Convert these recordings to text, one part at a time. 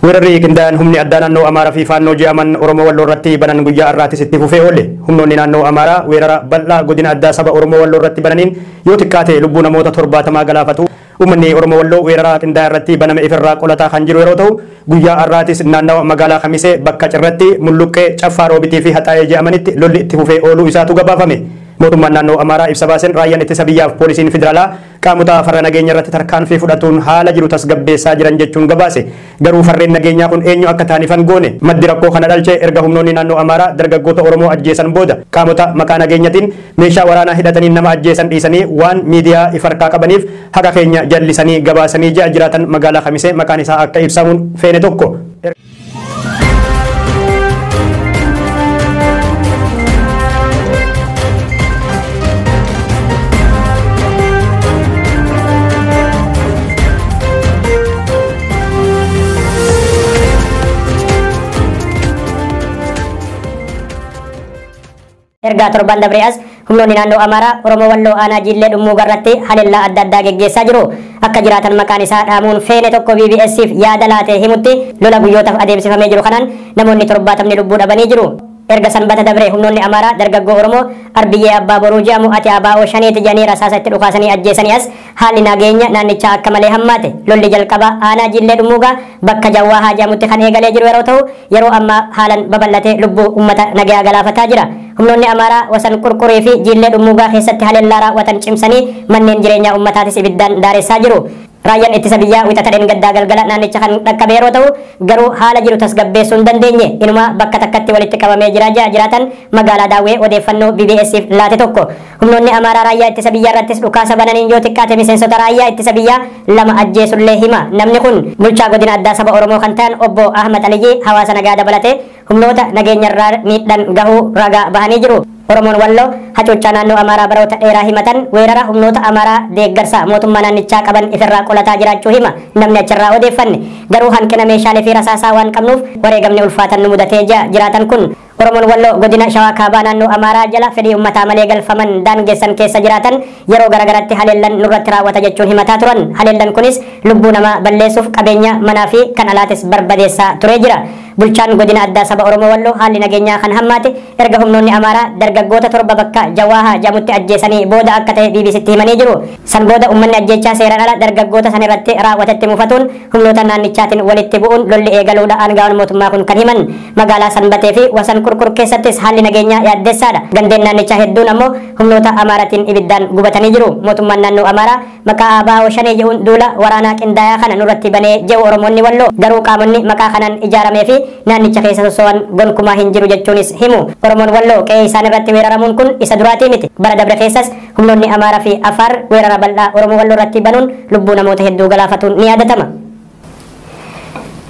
Weerarri qindaa'aan humni addaa naannoo Amaaraa fi faannoo jedhaman Oromoo Walloo irratti banan guyyaa har'aatis itti fufee oole. Humnoonni naannoo Amaaraa weerara bal'aa godina addaa saba Oromoo Walloo irratti bananiin yoo xiqqaate lubbuu namoota 70 galaafatu. Uummanni Oromoo Walloo weerara qindaa'aa irratti baname ifirraa qolataa kan jiru yeroo ta'u, guyyaa har'aatis naannoo magaalaa Kamisee bakka Cirratti, Mulluqqee, Caffaa Roobitii fi Haxaayee jedhamanitti lolli itti fufee ooluu isaatu gabaafame. Mootummaan naannoo Amaaraa ibsa baaseen raayyaan ittisa biyyaaf poolisiin federaalaa qaamota farra nageenya irratti tarkaanfii fudhatuun haala jiru tasgabbeessaa jiran jechuun gabaase. Garuu farreen nageenyaa kun eenyu akka ta'aniif hin goone. Maddi rakkoo kana dhalche erga humnoonni naannoo Amaaraa dargaggoota Oromoo ajjeesan booda qaamota maqaa nageenyatiin meeshaa waraanaa hidhatanii nama ajjeesan dhiisanii waan miidiyaa ifarkaa qabaniif haqa keenya jallisanii gabaasanii jiraatan magaalaa Kamisee maqaan isaa akka ibsamuun feene tokko. Erga torban dabree as humnoonni naannoo Amaaraa Oromoo Walloo aanaa Jillee Dhummuu Garratti haleellaa adda addaa geggeessaa jiru. Akka jiraatan maqaan isaa dhaamuun feene tokko BBS'if yaada laatee himutti lola guyyootaaf adeemsifamee jiru kanaan namoonni 70 lubbuu dhabanii jiru. Erga sanbata dabree humnoonni Amaaraa dargaggoo Oromoo Arbiyyee Abbaa Boruu jedhamu ati abaa'oo shaneeti jedhanii rasaasa itti dhukaasanii ajjeesanii as haalli nageenya naannichaa akka malee hammaate. Lolli jalqaba aanaa Jillee Dhummuugaa bakka Jawwaa haa jedhamutti kan eegalee jiru yeroo ta'u, yeroo ammaa haalan babal'atee lubbuu uummata nagaa galaafataa jira. Humnoonni Amaaraa wasan Qurqurii fi Jillee Dhummuugaa keessatti haleellaa raawwatan cimsanii manneen jireenyaa uummataatis ibiddaan daaressaa jiru. Raayyaan ittisa biyyaa wixata gaddaa galgala naannicha kan dhaqqabe yeroo ta'u, garuu haala jiru tasgabbeessuu hin dandeenye. Inuma bakka takkatti walitti qabamee jiraatan magaalaa Daawwee odeeffannoo BBS'if laate tokko. Humnoonni Amaaraa raayyaa ittisa biyyaa irrattis dhukaasa bananiin yoo xiqqaate miseensota raayyaa ittisa biyyaa 2 ajjeesullee hima. Namni kun bulchaa godina addaa saba Oromoo kan ta'an obbo Ahmad Aliyyii hawaasa nagaa dabalatee humnoota nageenyarraa miidhaan gahuu ragaa bahanii jiru. Oromoon Walloo hacuuccaa naannoo Amaaraa baroota dheeraa himatan weerara humnoota Amaaraa deeggarsa mootummaa naannichaa qaban ifirraa qolataa jiraachuu hima. Namni achirraa odeeffanne garuu hanqina meeshaalee fi rasaasaa waan qabnuuf wareegamni ulfaatan nu mudatee jiraatan kun. Oromoon Walloo godina Shawaa Kaabaa naannoo Amaaraa jala fedhii uummataa malee galfaman daangessan keessa jiraatan yeroo garagaraatti haleellan nurratti raawwata jechuun himataa turan. Haleellan kunis lubbuu namaa balleessuuf qabeenya manaa fi kan alaatis barbadeessaa ture jira. Bulchaan godina addaa saba Oromoo Walloo haalli nageenyaa kan hammaate erga humnoonni Amaaraa dargaggoota 7 bakka Jawwaa jedhamutti ajjeesanii booda akka ta'e BBCtti himanii jiru. San booda uummanni ajjechaa seeraan ala dargaggoota san irratti raawwatetti mufatuun humnoota naannichaatiin walitti bu'uun lolli eegaluudha aangawaan mootummaa kun kan himan. Magaalaa Sanbatee fi wasan Qurqur keessattis haalli nageenyaa yaaddessaadha. Gandeen naannichaa hedduun ammoo humnoota Amaaraatiin ibiddaan gubatanii jiru. Mootummaan naannoo Amaaraa maqaa abaa'oo shanee jedhuun duula waraanaa qindaa'aa kana nurratti banee jiru Oromoonni Walloo garuu qaamonni maqaa kanaan ijaaramee fi naannicha keessa soso'an gonkumaa hin jiru jechuunis himu. Oromoon Walloo qe'ee isaan irratti weeraramuun kun isa duraatii miti. Bara dabre keessas humnoonni Amaaraa fi Afaar weerara bal'aa Oromoo Walloo irratti banuun lubbuu namoota hedduu galaafatuun ni yaadatama.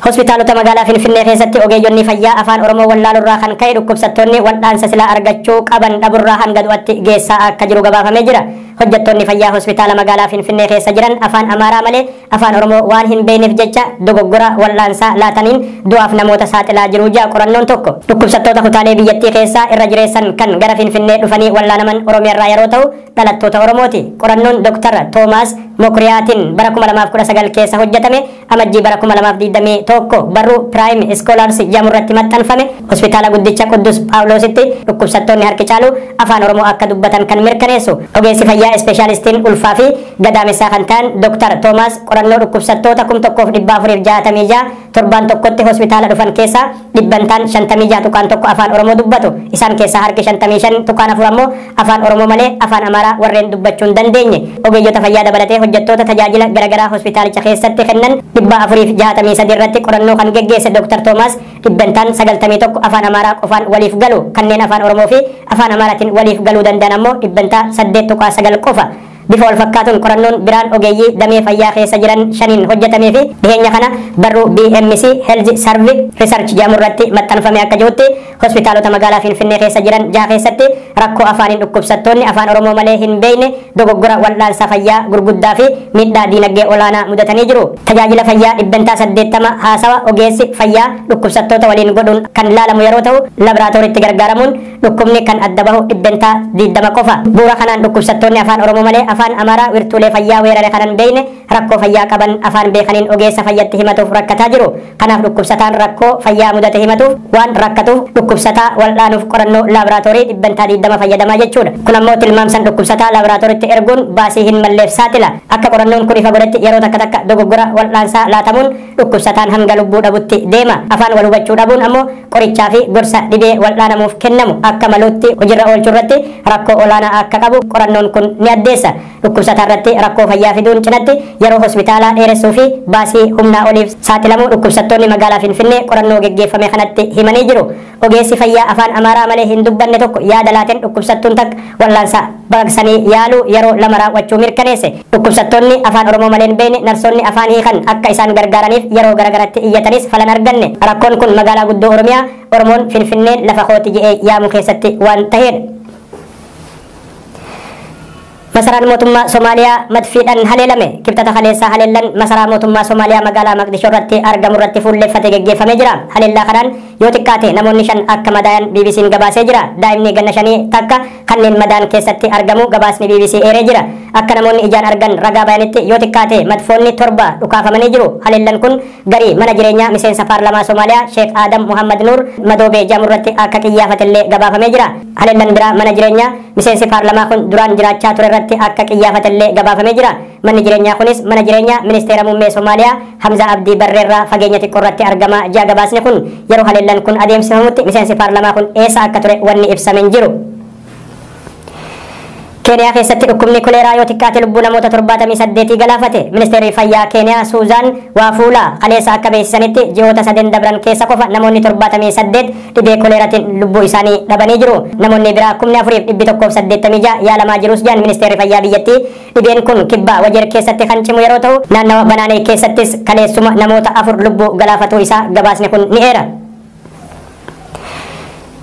Hospitaalota magaalaa Finfinnee keessatti ogeeyyonni fayyaa afaan Oromoo wallaalurraa kan ka'e dhukkubsattoonni wal'aansa silaa argachuu qaban dhaburraa hanga du'atti geessaa akka jiru gabaafamee jira. Hojjettoonni fayyaa hospitaala magaalaa Finfinnee keessa jiran afaan Amaaraa malee afaan Oromoo waan hin beekneef jecha dogoggora wal'aansaa laataniin du'aaf namoota saaxilaa jiru jedha qorannoon tokko. Dhukkubsattoota kutaalee biyyattii keessaa irra jireessan kan gara Finfinnee dhufanii wallaanaman Oromiyaarraa yeroo ta'u dhalattoota Oromooti. Qorannoon Dr. Toomaas Mokriyaatiin bara 2019 keessa hojjetame amajjii bara 2021 barruu Prime Scholars jedhamurratti maxxanfame hospitaala guddicha Quddus Phaawulositti dhukkubsattoonni harki caalu afaan Oromoo akka dubbatan kan mirkaneessu. Ogeessi fayyaa ispeeshaalistiin ulfaa fi gadaamessaa kan ta'an Dr. Toomaas qorannoo dhukkubsattoota 1466 torbaan tokkotti hospitaala dhufan keessaa dhibbantaan 56.1 afaan Oromoo dubbatu. Isaan keessaa harki 55.4 ammoo afaan Oromoo malee afaan Amaaraa warreen dubbachuu hin dandeenye. Ogeeyyota fayyaa dabalatee hojjettoota tajaajila garaagaraa hospitaalicha keessatti kennan 463 irratti qorannoo kan geggeesse Dr. Toomaas dhibbantaan 91 afaan Amaaraa qofaan waliif galu. Kanneen afaan Oromoo fi afaan Amaaraatiin waliif galuu danda'an ammoo dhibbantaa 8.9 qofa. Bifa wal fakkaatuun qorannoon biraan ogeeyyii damee fayyaa keessa jiran 5 hojjetamee fi dhiheenya kana barruu BMC Health Service Research jedhamurratti maxxanfame akka jirutti hospitaalota magaalaa Finfinnee keessa jiran 6 keessatti rakkoo afaaniin dhukkubsattoonni afaan Oromoo malee hin beekne dogoggora wal'aansa fayyaa gurguddaa fi miidhaa diinagdee olaanaa mudatanii jiru. Tajaajila fayyaa dhibbantaa 80 haasawa ogeessi fayyaa dhukkubsattoota waliin godhuun kan laalamu yeroo ta'u laboraatooriitti gargaaramuun dhukkubni kan adda bahu dhibbantaa 20 qofa. Bu'uura kanaan dhukkubsattoonni afaan Oromoo malee afaan Amaaraa wirtuulee fayyaa weerare kanan beeyne rakkoo fayyaa qaban afaan beekaniin ogeessa fayyatti himatuuf rakkataa jiru. Kanaaf dhukkubsataan rakkoo fayyaa mudate himatuuf waan rakkatuuf dhukkubsataa wal'aanuuf qorannoo laaboraatoorii 20 fayyadamaa jechuudha. Kun ammoo tilmaamsan dhukkubsataa laaboraatooriitti erguun baasii hin malleef saaxila. Akka qorannoon kun ifa godhetti yeroo takka dogoggora wal'aansaa laatamuun dhukkubsataan hanga lubbuu dhabutti deema. Afaan wal hubachuu dhabuun ammoo qorichaa fi gorsa dhibee wal'aanamuuf kennamu akka maluutti hojiirra oolchuu irratti rakkoo olaanaa akka qabu qorannoon kun ni addeessa. Dhukkubsataa irratti rakkoo fayyaa fiduun cinatti yeroo hospitaalaa dheeressuu fi baasii humnaa oliif saaxilamuu dhukkubsattoonni magaalaa Finfinnee qorannoo geggeeffame kanatti himanii jiru. Ogeessi fayyaa afaan Amaaraa malee hin dubbanne tokko yaada laateen dhukkubsattuun takka wal'aansa baqaqsanii yaaluu yeroo 2 raawwachuu mirkaneesse. Dhukkubsattoonni afaan Oromoo malee hin beekne narsoonni afaan hiikan akka isaan gargaaraniif yeroo garagaraatti iyyatanis falan arganne. Rakkoon kun magaalaa guddoo Oromiyaa Oromoon Finfinneen lafa kooti jedhee yaamu keessatti waan ta'edha. Masaraan mootummaa Somaaliyaa madfiidhaan haleelame. Kibxata kaleessaa haleellan masaraa mootummaa Somaaliyaa magaalaa Maqdishoo irratti argamu irratti fuulleeffatee geggeeffamee jira. Haleellaa kanaan yoo xiqqaate namoonni 5 akka madaayan BBC'n gabaasee jira. Daa'imni ganna 5 takka kanneen madaan keessatti argamu gabaasni BBC eeree jira. Akka namoonni ijaan argan ragaa bayanitti yoo xiqqaate madfoonni 7 dhukaafamanii jiru. Haleellan kun garii mana jireenyaa miseensa paarlamaa Somaaliyaa Sheekh Adam Muhammad Nur Madoobee jedhamu irratti akka qiyyaafatillee gabaafamee jira. Haleellan biraa mana jireenyaa miseensi paarlamaa kun duraan jiraachaa ture irratti akka qiyyaafatillee gabaafamee jira. Manni jireenyaa kunis mana jireenyaa ministeera muummee Somaaliyaa Hamza Abdii Barreerraa fageenya xiqqoo irratti argama jedha gabaasni kun. Yeroo haleellan kun adeemsifamutti miseensi paarlamaa kun eessa akka ture wanni ibsamee hin jiru. Keeniyaa keessatti dhukkubni koleeraa yoo xiqqaate lubbuu namoota 78 galaafate. Ministeerri fayyaa Keeniyaa Suuzaan Waafuulaa kaleessa akka beeksisanitti ji'oota 3 dabran keessa qofa namoonni 78 dhibee koleeraatiin lubbuu isaanii dhabanii jiru. Namoonni biraa 4186 yaalamaa jirus jedhan ministeerri fayyaa biyyattii. Dhibeen kun kibbaa Wajeer keessatti kan cimu yeroo ta'u naannawa Banaanee keessattis kaleessuma namoota 4 lubbuu galaafatuu isaa gabaasni kun ni eera.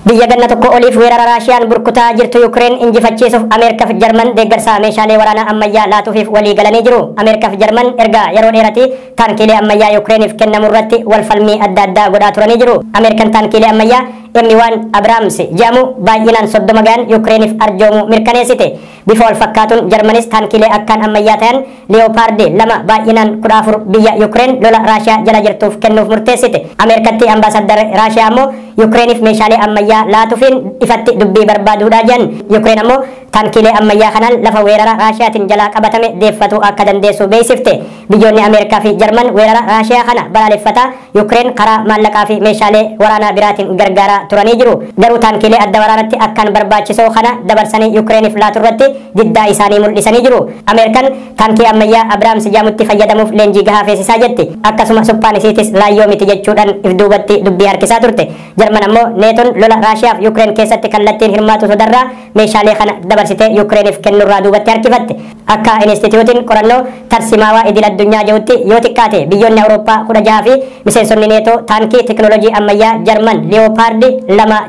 Biyya ganna tokko oliif weerara Raashiyaan burkutaa jirtu Yuukireen injifachiisuuf Ameerikaa fi Jarman deeggarsa meeshaalee waraanaa ammayyaa laatuufiif walii galanii jiru. Ameerikaa fi Jarman erga yeroo dheeratii taankiilee ammayyaa Yuukireeniif kennamu irratti wal falmii adda addaa godhaa turanii jiru. Ameerikaan taankiilee ammayyaa M1 Abrams jedhamu baay'inaan 30 gahan Yuukireeniif arjoomuu mirkaneessite. Bifa wal fakkaatuun Jarmanis taankiilee akkaan ammayyaa ta'an Leopard 2 baay'inaan 14 biyya Yuukireen lola Raashiyaa jala jirtuuf kennuuf murteessite. Ameerikatti ambaasaddar Raashiyaa ammoo Yuukireeniif meeshaalee ammayyaa laatuufiin ifatti dubbii barbaaduudha jedhan. Yuukireen ammoo taankiilee ammayyaa kanaan lafa weerara Raashiyaatiin jalaa qabatame deeffatu akka dandeessu beeksifte. Biyyoonni Ameerikaa fi Jarman weerara Raashiyaa kana balaaleffataa Yuukireen karaa maallaqaa fi meeshaalee waraanaa biraatiin gargaaraa turanii jiru. Garuu taankiilee adda waraanatti akkaan barbaachisoo kana dabarsanii Yuukireeniif laatu irratti diddaa isaanii mul'isanii jiru. Ameerikaan taankii ammayyaa Abraams jedhamutti fayyadamuuf leenjii gahaa feesisaa jetti. Akkasuma suphaan isiitis laayyoo miti jechuudhaan if duubatti dubbii harkisaa turte. Jarman ammoo neetoon lola Raashiyaaf Yuukireen keessatti kallattiin hirmaatu sodarraa meeshaalee kana dabarsitee Yuukireeniif kennurraa duubatti harkifatte. Akka Inistituutiin qorannoo tarsimaawaa idil addunyaa jedhutti yoo xiqqaate biyyoonni Awurooppaa 16 fi miseensonni neetoo taankii teknoolojii ammayyaa Jarman Leopard 2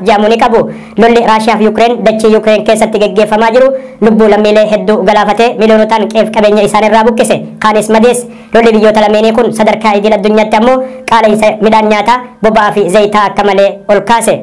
jedhamu ni qabu. Lolli Raashiyaa fi Yuukireen dachii Yuukireen keessatti geggeeffamaa jiru lubbuu lammiilee hedduu galaafatee miliyoonotaan qeef qabeenya isaanirraa buqqise. Kaanis madees lolli biyyoota lameenii kun sadarkaa idil addunyaatti ammoo qaala'insa midhaan nyaataa boba'aa fi zayitaa akka malee ol kaase.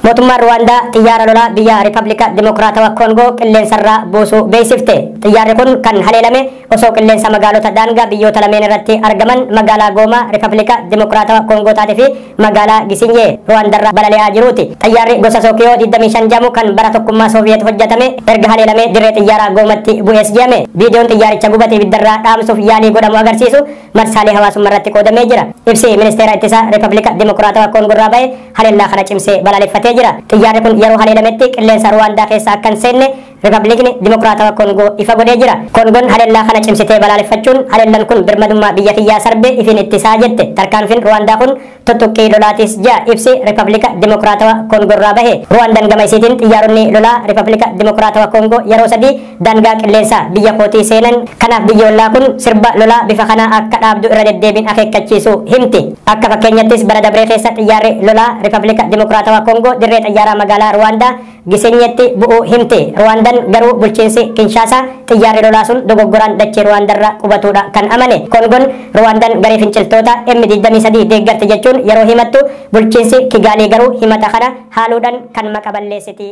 Mootummaan Ruwaandaa xiyyaara lolaa biyya Riippaabilika Dimokiraatawaa Koongoo qilleensarraa buusuu beeksifte. Xiyyaarri kun kan haleelame osoo qilleensa magaalota daangaa biyyoota lameen irratti argaman magaalaa Goomaa Riippaabilika Dimokiraatawaa Koongoo taatee fi magaalaa Gisinyee Ruwaandarraa balali'aa jiruuti. Xiyyaarri gosa Sookiyoo 25 jedhamu kan bara tokkummaa Sooviyeet hojjetame erga haleelame dirree xiyyaaraa Goomatti bu'ees jedhame. Viidiyoon xiyyaaricha gubate ibiddarraa dhaamsuuf yaalii godhamu agarsiisu marsaalee hawaasummaa irratti qoodamee jira. Ibsi ministeera ittisaa Riippaabilika Dimokiraatawaa Koongoo irraa bahe haleellaa kana cimsee balaaleffatee jira. Xiyyaarri kun yeroo haleelametti qilleensa Ruwaandaa keessa akka hin seenne Riippaabilikni Dimokiraatawaa Koongoo ifa godhee jira. Koongoon haleellaa kana cimsitee balaaleffachuun haleellaan kun birmadummaa biyya kiyyaa sarbe ifin ittisaa jette. Tarkaanfiin Ruwaandaa kun tuttuqqii lolaatis jedha ibsi Riippaabilika Dimokiraatawaa Koongoo irraa bahe. Ruwaandaan gama isiitiin xiyyaaronni lolaa Riippaabilika Dimokiraatawaa Koongoo yeroo 3 daangaa qilleensa biyya kootii seenan. Kanaaf biyyoolaa kun sirba lolaa bifa kanaa akka dhaabdu irra deddeebiin akeekkachiisu himti. Akka fakkeenyattis bara dabree keessa xiyyaarri lolaa Riippaabilika Dimokiraatawaa Koongoo dirree xiyyaaraa magaalaa Ruwaandaa Gisenyetti bu'uu himti. Ruwaandaan garuu bulchiinsi Kinshaasaa xiyyaarri lolaa sun dogoggoraan dachee Ruwaandarraa qubatuudha kan amane. Koongoon Ruwaandaan garee finciltoota M23 deeggarti jechuun yeroo himattu bulchiinsi Kigaalii garuu himata kana haaluudhaan kan maqaballeessiti.